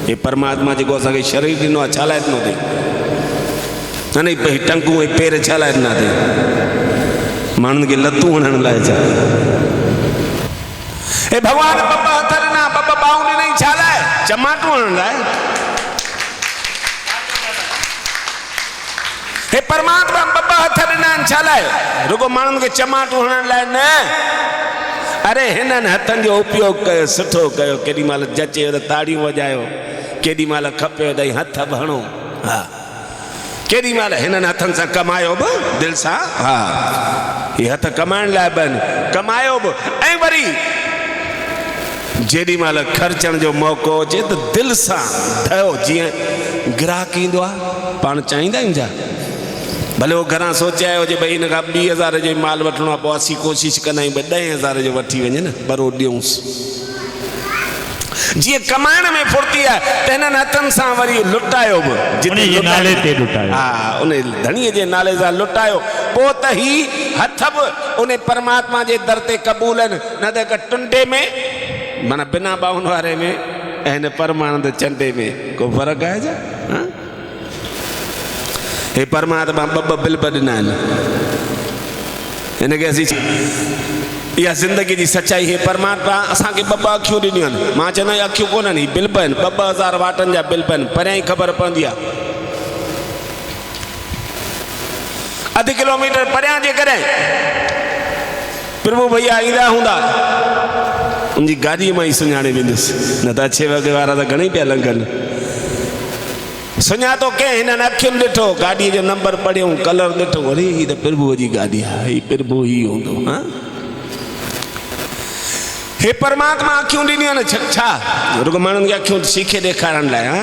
ये परमात्मा जो असांखे शरीर ॾिनो आहे छा लाइ ॾिनो अथई अने टंगू ऐं पेर छा लाइ ॾिना अथई माण्हुनि खे लतूं हणण लाइ छा हे भॻवान ॿ हथ ॾिना ॿ ॿाहूं ॾिनई छा लाइ चमाटूं हणण लाइ हे परमात्मा ॿ हथ ॾिना आहिनि छा लाइ रुगो माण्हुनि खे चमाटूं हणण लाइ न अरे हिननि हथनि जो उपयोग कयो सुठो कयो केॾी महिल जचेव त ताड़ियूं वॼायो केॾी महिल खपेव त हथ बि हणो हा केॾी महिल हिननि हथनि सां कमायो बि दिलि सां हा इहे हथ कमाइण लाइ बि आहिनि कमायो बि ऐं वरी जेॾी महिल ख़र्चण जो मौक़ो अचे त दिलि सां ठहियो जीअं ग्राहक ईंदो आहे पाण चाहींदा आहियूं छा भले वो घरां सोचे आयो हुजे भई हिन खां 2000 जो माल वठिणो आहे पोइ असीं कोशिशि कंदा आहियूं भई 10,000 जो वठी वञे न बरो ॾियूंसि जीअं कमाइण में फुर्ती आहे त हिननि हथनि सां वरी लुटायो बि नाले ते लुटायो हा उन धणीअ जे नाले सां लुटायो पोइ त ही हथ बि उन परमात्मा जे दर ते क़बूल आहिनि न त हिकु टुंडे में माना बिना ॿाहुनि वारे में ऐं हिन परमानंद चंडे में को फ़र्क़ु आहे छा हे परमात्मा ॿ बिल्ब ॾिना आहिनि हिनखे असीं इहा ज़िंदगी जी सचाई हे परमात्मा असांखे ॿ अखियूं ॾिनियूं आहिनि मां चवंदो आहियां अखियूं कोन आहिनि बिल्ब आहिनि 2,000 वाटनि जा बिल्ब आहिनि परियां ई ख़बर पवंदी आहे अधु किलोमीटर परियां जे कॾहिं प्रभु भैया ईंदा हूंदा उनजी गाॾीअ मां ई सुञाणे वेंदुसि न त अछे वॻे वारा त घणेई पिया लंघनि सुञातो कंहिं हिननि अखियुनि ॾिठो गाॾीअ जो नंबर पढ़ियो कलर ॾिठो अरे हीअ त प्रभुअ जी गाॾी आहे हीअ प्रभु ई हूंदो हा हे परमात्मा अखियूं ॾिनियूं आहिनि छा रुगो माण्हुनि खे अखियूं सीखे ॾेखारण लाइ हा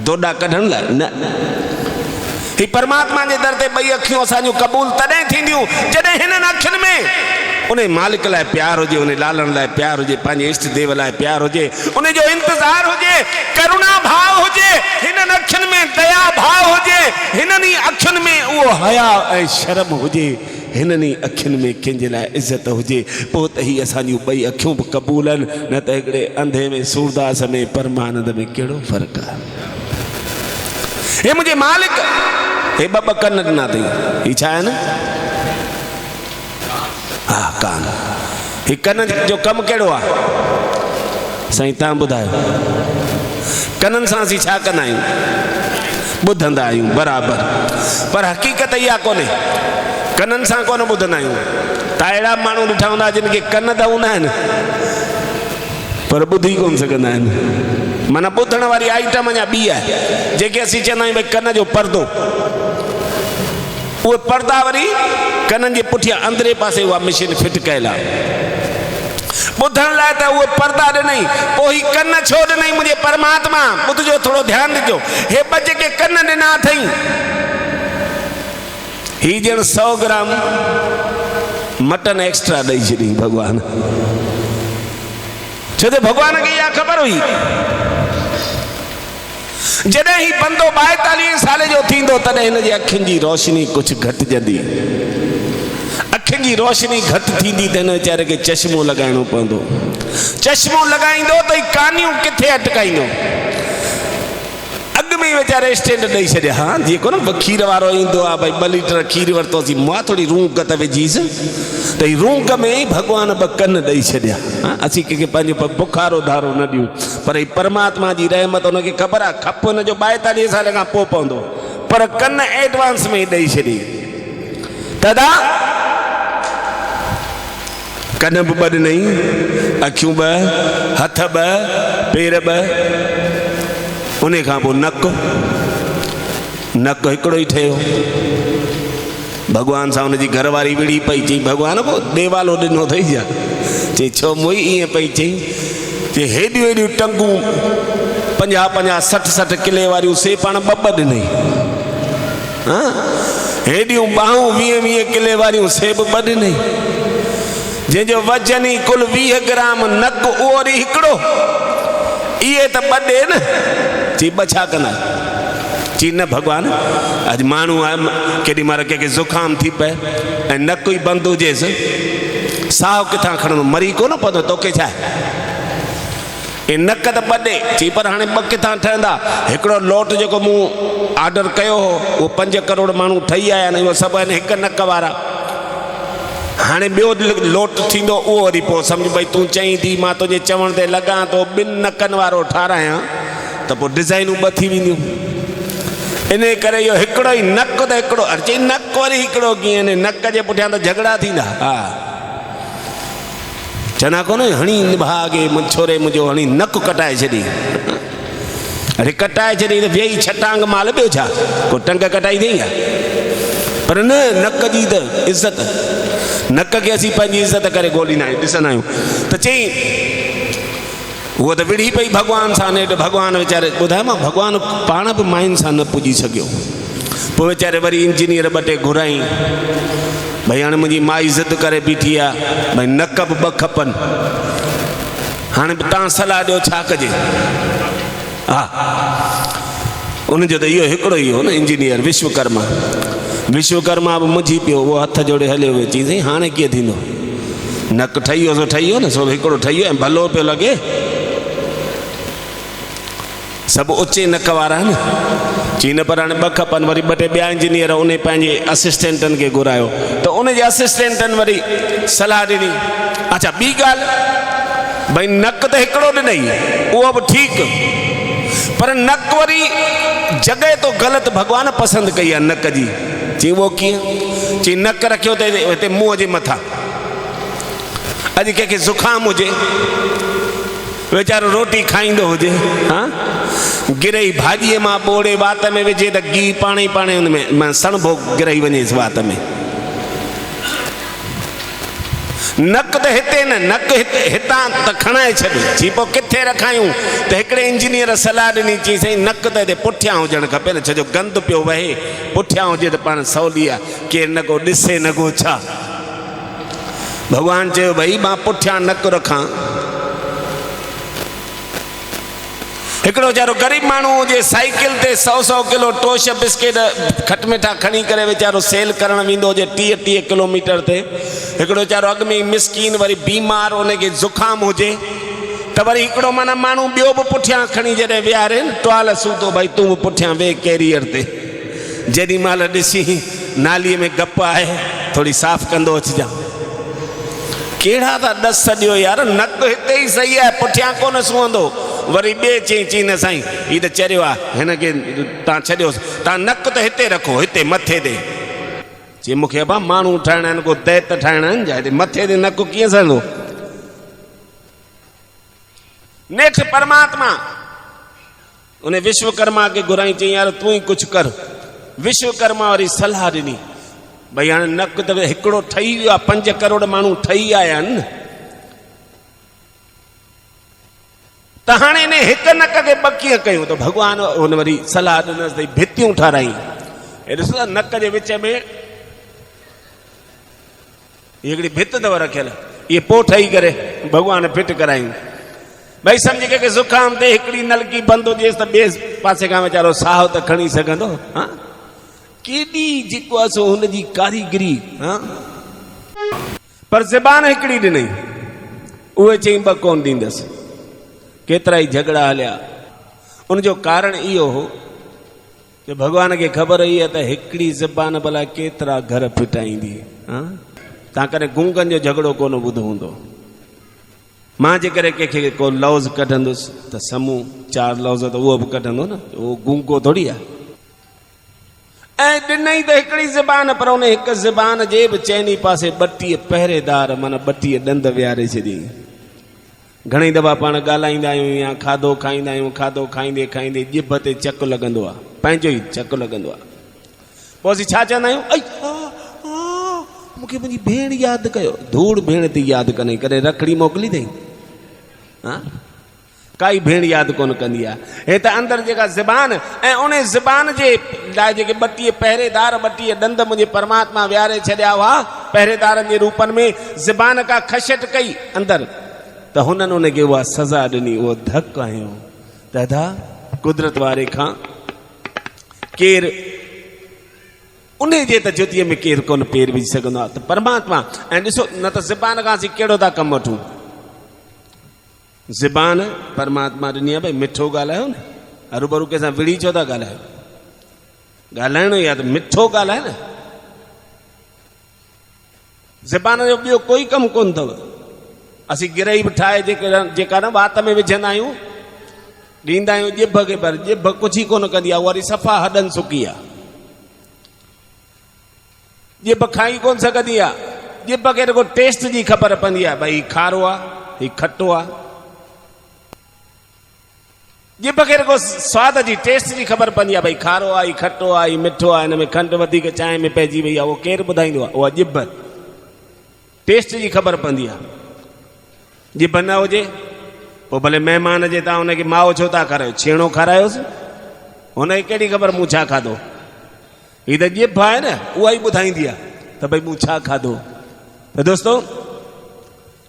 दोॾा कढण लाइ न ही परमात्मा जे दर ते ॿई अखियूं असांजूं क़बूल तॾहिं थींदियूं जॾहिं हिननि अखियुनि में उन मालिक लाइ प्यार हुजे उन लालण लाइ प्यार हुजे पंहिंजे इष्ट देव लाइ प्यार हुजे उन जो इंतज़ार हुजे करुणा भाव हुजे हिननि अखियुनि में दया भाव हुजे हिननि अखियुनि में उहो हया ऐं शर्म हुजे हिननि अखियुनि में कंहिंजे लाइ इज़त हुजे पोइ त ही असांजूं ॿई अखियूं बि क़बूल आहिनि न त हिकिड़े अंधे में सूरदास में परमानंद में कहिड़ो फ़र्क़ु आहे हे मुंहिंजे मालिक हे ॿ कन ॾिना अथई ही छा आहे न हा कान ही कन जो कमु कहिड़ो आहे साईं तव्हां ॿुधायो कननि सां असीं छा कंदा आहियूं ॿुधंदा आहियूं बराबरि पर हक़ीक़त इहा कोन्हे कननि सां कोन ॿुधंदा आहियूं त अहिड़ा माण्हू ॾिठा हूंदा जिन खे कन त हूंदा आहिनि पर ॿुधी कोन सघंदा आहिनि माना ॿुधण वारी आइटम अञा ॿी आहे जेके असीं चवंदा आहियूं भई कन जो परदो उहे पर्दा वरी कननि जे पुठियां अंदरे पासे उहा मशीन फिट कयल आहे ॿुधण लाइ त उहे पर्दा ॾिनई पोइ ही कन छो ॾिनई मुंहिंजे परमात्मा ॿुधजो थोरो ध्यानु ॾिजो हे ॿ जेके कन ॾिना अथई ही ॼण 100 ग्राम मटन एक्स्ट्रा ॾेई छॾी भॻवान छो त भॻवान खे इहा ख़बर हुई जॾहिं ही बंदो 42 साल जो थींदो तॾहिं हिन जी अखियुनि जी रोशनी कुझु घटिजंदी अखियुनि जी रोशनी घटि थींदी त हिन वीचारे खे चश्मो लॻाइणो पवंदो चश्मो लॻाईंदो त कानियूं किथे अटकाईंदो अॻु में वीचारे स्टैंड ॾेई छॾिया हा जेको न खीर वारो ईंदो आहे भई 2 लीटर खीर वरितोसीं मां थोरी रूंग त विझीसि त ही रूंग में ई भॻवान 2 कन ॾेई छॾिया असीं कंहिंखे पंहिंजो बुखारो धारो न ॾियूं पर ही परमात्मा जी रहमत हुनखे ख़बर आहे खप हुन जो 42 साल खां पोइ पवंदो पर कन एडवांस में ई ॾेई छॾी दादा कन बि 2 ॾिनई अखियूं 2 हथ 2 पेर 2 उन खां पोइ नक हिकिड़ो ई ठहियो भॻवान सां हुनजी घरवारी विड़ी पई चई भॻवान पोइ देवालो ॾिनो अथई छा चई छो मुई ईअं पई चई हेॾियूं हेॾियूं टंगूं 50-50 60-60 किले वारियूं से पाण 2 ॾिनई हा हेॾियूं ॿाहूं 20-20 किले वारियूं से बि 2 ॾिनई जंहिंजो वजन ई कुल 20 ग्राम नक उहो वरी हिकिड़ो इहे त 2 ॾे न चई 2 छा कंदा चई न भॻवान अॼु माण्हू आहे केॾी महिल कंहिंखे ज़ुकाम थी पए ऐं नक ई बंदि हुजेसि साहु किथां खणंदो मरी कोन पवंदो तोखे छा आहे ए नक त ॿ चई पर हाणे ॿ किथां ठहंदा। हिकिड़ो लोट जेको मूं ऑर्डर कयो हो उहो 5 करोड़ माण्हू ठही आया आहिनि, उहे सभु आहिनि हिकु नक वारा। हाणे ॿियो लोट थींदो उहो वरी पोइ सम्झ भई तूं चईं थी मां तुंहिंजे चवण ते लॻां थो 2 नकनि वारो ठारायां त पोइ डिज़ाइनूं 2 थी वेंदियूं। इन करे इहो हिकिड़ो ई नक त हिकिड़ो चई नक वरी हिकिड़ो कीअं नक जे पुठियां त झगड़ा थींदा। हा चवंदा कोन हणी भागे छोरे मुंहिंजो हणी नक कटाए छॾी। अरे कटाए छॾी त वेही छटांग माल ॿियो छा को टंग कटाई अथई आहे। पर न नक जी त इज़त, नक खे असीं पंहिंजी इज़त करे ॻोल्हींदा आहियूं ॾिसंदा आहियूं। त चई उहो त विढ़ी पई भॻवान सां नेठि। भॻवान वीचारे ॿुधायो मां भॻवान पाण बि मायुनि सां न पुॼी सघियो। पोइ वीचारे वरी इंजीनियर 2 टे घुराई भई हाणे मुंहिंजी माई ज़िद करे बीठी आहे भई नक बि 2 खपनि। हाणे बि तव्हां सलाह ॾियो छा कजे। हा उनजो त इहो हिकिड़ो ई हो न इंजीनियर विश्वकर्मा। विश्वकर्मा बि मुंझी पियो, उहो हथ जोड़े हलियो वियो। चई साईं हाणे कीअं थींदो, नक ठही वियो सो ठही वियो न, सो हिकिड़ो ठही वियो ऐं भलो पियो लॻे। सभु ऊचे नक वारा आहिनि। चई न पर हाणे 2 खपनि। वरी 2 टे ॿिया इंजीनियर उन पंहिंजे असिस्टेंटनि खे घुरायो त उनजे असिस्टेंटनि वरी सलाह ॾिनी। अच्छा ॿी ॻाल्हि भई नक त हिकिड़ो ॾिनई उहो बि ठीकु, पर नक वरी जॻह तो ग़लति भॻवान पसंदि कई आहे नक जी। चई उहो कीअं? चई नक रखियो त हिते मुंहं जे मथां। अॼु कंहिंखे ज़ुकाम हुजे वीचारो रोटी खाईंदो हुजे, हा गिरई भाॼीअ मां ॿोड़े वात में विझे त घी पाणे ई पाणे हुन में सणभो गिरई वञेसि वात में। नक त हिते न, नक हितां त खणाए छॾ। चई पोइ किथे रखायूं? त हिकिड़े इंजीनियर सलाह ॾिनी। चई साईं नक त हिते पुठियां हुजणु खपे न, छो जो गंद पियो वहे पुठियां हुजे त पाण सवली आहे, केरु न को ॾिसे न को छा। भॻवानु चयो भई मां पुठियां नक रखां। हिकिड़ो वीचारो ग़रीब माण्हू हुजे साइकिल ते 100 किलो टोश बिस्किट खटमिठा खणी करे वीचारो सेल करणु वेंदो हुजे 30 किलोमीटर ते। हिकिड़ो वीचारो अॻु में मिसकीन वरी बीमार उनखे ज़ुकाम हुजे त वरी हिकिड़ो माना माण्हू ॿियो बि पुठियां खणी जॾहिं विहारे न टुआल सूतो भई तूं बि पुठियां वेह कैरियर ते। जेॾी महिल ॾिसी नालीअ में गप आहे थोरी साफ़ कंदो अचिजां। कहिड़ा था ॾस ॾियो यार, नक हिते ई सही आहे पुठियां कोन सुहंदो। वरी ॿिए चई न साईं हीअ त चरियो आहे हिनखे तव्हां छॾियोसि, तव्हां नक त हिते रखो हिते मथे ते। चई मूंखे अबा माण्हू ठाहिणा आहिनि, को दैत ठाहिणा आहिनि, जा हिते मथे ते नक कीअं सहंदो। नेठि परमात्मा उन विश्वकर्मा खे घुराई। चई यार तूं ई कुझु कर। विश्वकर्मा वरी सलाह ॾिनी भई हाणे नक त हिकिड़ो ठही वियो आहे, 5 करोड़ माण्हू ठही आया आहिनि त हाणे इन हिकु नक खे 2 कीअं कयूं। त भॻवानु हुन वरी सलाह ॾिनसि त भितियूं ठाराई। ॾिसो नक जे विच में हिकिड़ी भित अथव रखियल, इहे पोइ ठही करे भॻवानु फिट करायूं। भई सम्झ कंहिंखे ज़ुकाम ते हिकिड़ी नलकी बंदि हुजेसि त ॿिए पासे खां वीचारो साहु त खणी सघंदो। हा केॾी जेको आहे सो हुनजी कारीगरी। हा पर ज़बान हिकिड़ी ॾिनई, उहे चई 2 कोन ॾींदसि। केतिरा ई झगड़ा हलिया। उनजो कारण इहो हो कि भॻवान खे ख़बर हुई त हिकिड़ी ज़बान भला केतिरा घर फिटाईंदी। हा तव्हां कॾहिं गूंगनि जो झगड़ो कोन ॿुधो हूंदो। मां जेकर कंहिंखे को लफ़्ज़ कढंदुसि त समूह 4 लफ़्ज़ त उहो बि कढंदो न, उहो गूंगो थोरी आहे। ऐं ॾिनई त हिकिड़ी ज़बान, पर उन हिकु ज़बान जे बि चइनी पासे 32 पहिरेदार माना 32 ॾंद विहारे छॾी। घणी दफ़ा पाण ॻाल्हाईंदा आहियूं या खाधो खाईंदा आहियूं, खाधो खाईंदे खाईंदे ॼिभ ते चक लॻंदो आहे, पंहिंजो ई चक लॻंदो आहे। पोइ असीं छा चवंदा आहियूं, मूंखे मुंहिंजी भेण यादि कयो। धूड़ भेण थी यादि कनि, कॾहिं रखड़ी मोकिली अथई? हा काई भेण यादि कोन कंदी आहे। हे त अंदरि जेका ज़बान ऐं उन ज़बान जे लाइ जेके 32 पहिरेदार 32 ॾंद मुंहिंजे परमात्मा विहारे छॾिया हुआ पहिरेदारनि जे रूपनि में। ज़बान का खशट कई अंदरि त हुननि उनखे उहा सज़ा ॾिनी, उहो धक आयो। दादा कुदरत वारे खां केरु उन जे त जुतीअ में केरु कोन पेर विझी सघंदो आहे, त परमात्मा। ऐं ॾिसो न त ज़बान खां असीं कहिड़ो था कमु वठूं। ज़बान परमात्मा ॾिनी आहे, भई मिठो ॻाल्हायो न, हरूभरू कंहिंसां विड़ी छो था ॻाल्हायो, ॻाल्हाइणो या त मिठो ॻाल्हाए न। ज़बान जो ॿियो कोई कमु कोन अथव। असीं गिरई बि ठाहे जेका न वात में विझंदा आहियूं, ॾींदा आहियूं ॼिभ खे, पर ॼिभ कुझु ई कोन कंदी आहे, वरी सफ़ा हॾनि सुकी आहे, ॼिभ खाई कोन सघंदी आहे। ॼिभ खे रुगो टेस्ट जी ख़बर पवंदी आहे, भई खारो आहे, ही खटो आहे। ॼिभ खे रुगो सवाद जी टेस्ट जी ख़बर पवंदी आहे, भई खारो आहे, ही खटो आहे, ही मिठो आहे, हिन में खंडु वधीक चांहि में पइजी वई आहे, उहो केरु ॿुधाईंदो आहे? उहा ॼिभ टेस्ट जी ख़बर पवंदी आहे। ॼिभ न हुजे पोइ भले महिमान जे तव्हां हुनखे माओ छो था करायो, छेणो खारायोसि, हुनखे कहिड़ी ख़बर मूं छा खाधो? हीअ त ॼिभ आहे न, उहा ई ॿुधाईंदी आहे त भई मूं छा खाधो। त दोस्तो,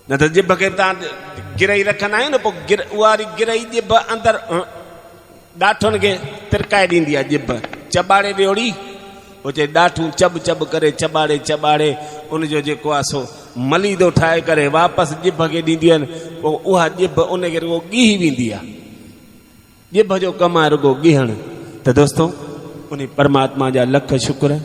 न त ॼिभ खे तव्हां गिरई रखंदा आहियूं न, पोइ उहा गिरई ॼिभ अंदरि ॾाठुनि खे तिरकाए ॾींदी आहे। ॼिभ चॿाड़े ॾियोड़ी, पोइ चए ॾाठूं चब चब करे चॿाड़े चॿाड़े उनजो जेको आहे सो मलीदो ठाहे करे वापसि ॼिभ खे ॾींदियूं आहिनि। पोइ उहा ॼिभ उनखे रुगो ॻीही वेंदी आहे। ॼिभ जो कमु आहे रुगो ॻीहणु। त दोस्तो, उन परमात्मा जा लख शुक्र